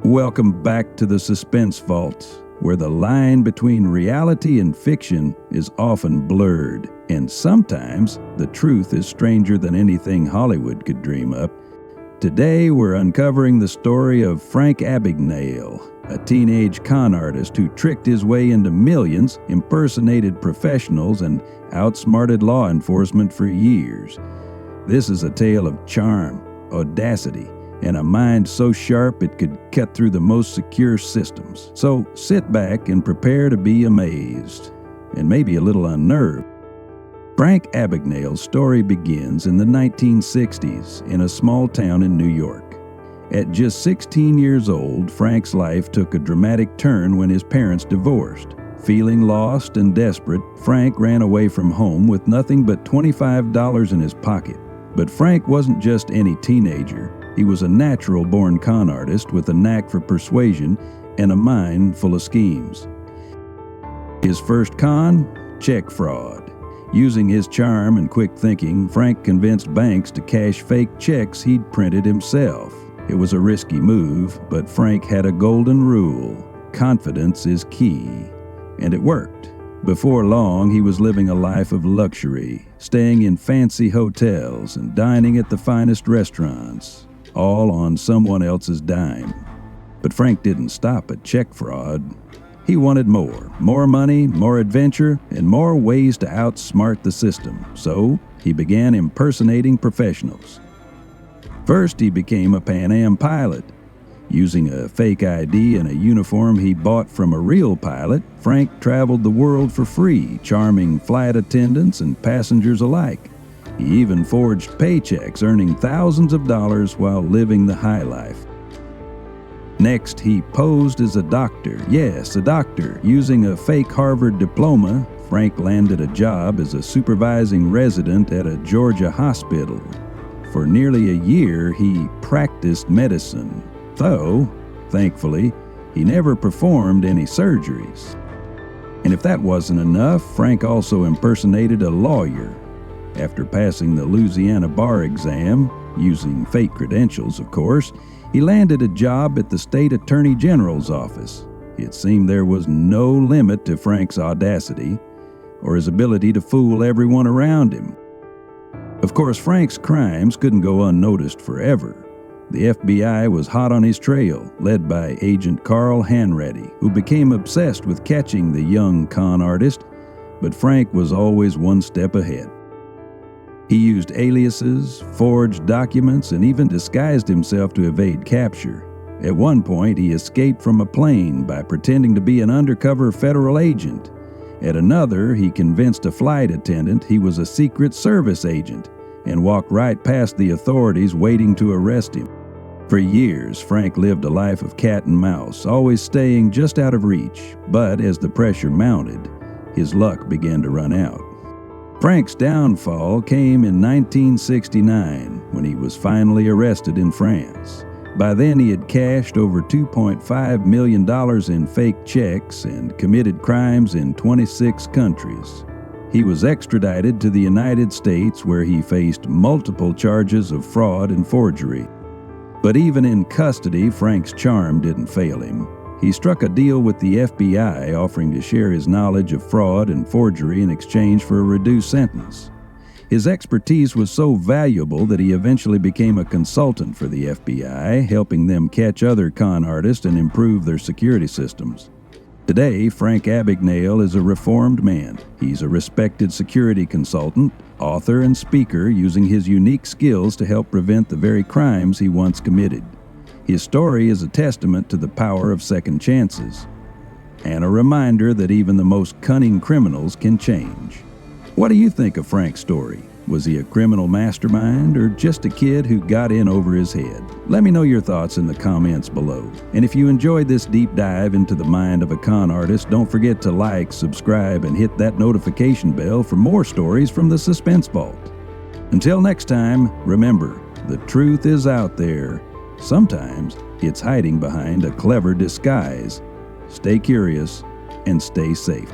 Welcome back to the Suspense Vault, where the line between reality and fiction is often blurred, and sometimes the truth is stranger than anything Hollywood could dream up. Today we're uncovering the story of Frank Abagnale, a teenage con artist who tricked his way into millions, impersonated professionals, and outsmarted law enforcement for years. This is a tale of charm, audacity, and a mind so sharp it could cut through the most secure systems. So sit back and prepare to be amazed, and maybe a little unnerved. Frank Abagnale's story begins in the 1960s in a small town in New York. At just 16 years old, Frank's life took a dramatic turn when his parents divorced. Feeling lost and desperate, Frank ran away from home with nothing but $25 in his pocket. But Frank wasn't just any teenager. He was a natural-born con artist with a knack for persuasion and a mind full of schemes. His first con? Check fraud. Using his charm and quick thinking, Frank convinced banks to cash fake checks he'd printed himself. It was a risky move, but Frank had a golden rule: confidence is key. And it worked. Before long, he was living a life of luxury, staying in fancy hotels and dining at the finest restaurants, all on someone else's dime. But Frank didn't stop at check fraud. He wanted more money, more adventure, and more ways to outsmart the system. So he began impersonating professionals. First, he became a Pan Am pilot. Using a fake ID and a uniform he bought from a real pilot, Frank traveled the world for free, charming flight attendants and passengers alike. He even forged paychecks, earning thousands of dollars while living the high life. Next, he posed as a doctor. Yes, a doctor. Using a fake Harvard diploma, Frank landed a job as a supervising resident at a Georgia hospital. For nearly a year, he practiced medicine, though, thankfully, he never performed any surgeries. And if that wasn't enough, Frank also impersonated a lawyer. After passing the Louisiana bar exam, using fake credentials, of course, he landed a job at the state attorney general's office. It seemed there was no limit to Frank's audacity or his ability to fool everyone around him. Of course, Frank's crimes couldn't go unnoticed forever. The FBI was hot on his trail, led by Agent Carl Hanratty, who became obsessed with catching the young con artist, but Frank was always one step ahead. He used aliases, forged documents, and even disguised himself to evade capture. At one point, he escaped from a plane by pretending to be an undercover federal agent. At another, he convinced a flight attendant he was a Secret Service agent and walked right past the authorities waiting to arrest him. For years, Frank lived a life of cat and mouse, always staying just out of reach. But as the pressure mounted, his luck began to run out. Frank's downfall came in 1969 when he was finally arrested in France. By then, he had cashed over $2.5 million in fake checks and committed crimes in 26 countries. He was extradited to the United States, where he faced multiple charges of fraud and forgery. But even in custody, Frank's charm didn't fail him. He struck a deal with the FBI, offering to share his knowledge of fraud and forgery in exchange for a reduced sentence. His expertise was so valuable that he eventually became a consultant for the FBI, helping them catch other con artists and improve their security systems. Today, Frank Abagnale is a reformed man. He's a respected security consultant, author, and speaker, using his unique skills to help prevent the very crimes he once committed. His story is a testament to the power of second chances, and a reminder that even the most cunning criminals can change. What do you think of Frank's story? Was he a criminal mastermind or just a kid who got in over his head? Let me know your thoughts in the comments below. And if you enjoyed this deep dive into the mind of a con artist, don't forget to like, subscribe, and hit that notification bell for more stories from the Suspense Vault. Until next time, remember, the truth is out there. Sometimes it's hiding behind a clever disguise. Stay curious and stay safe.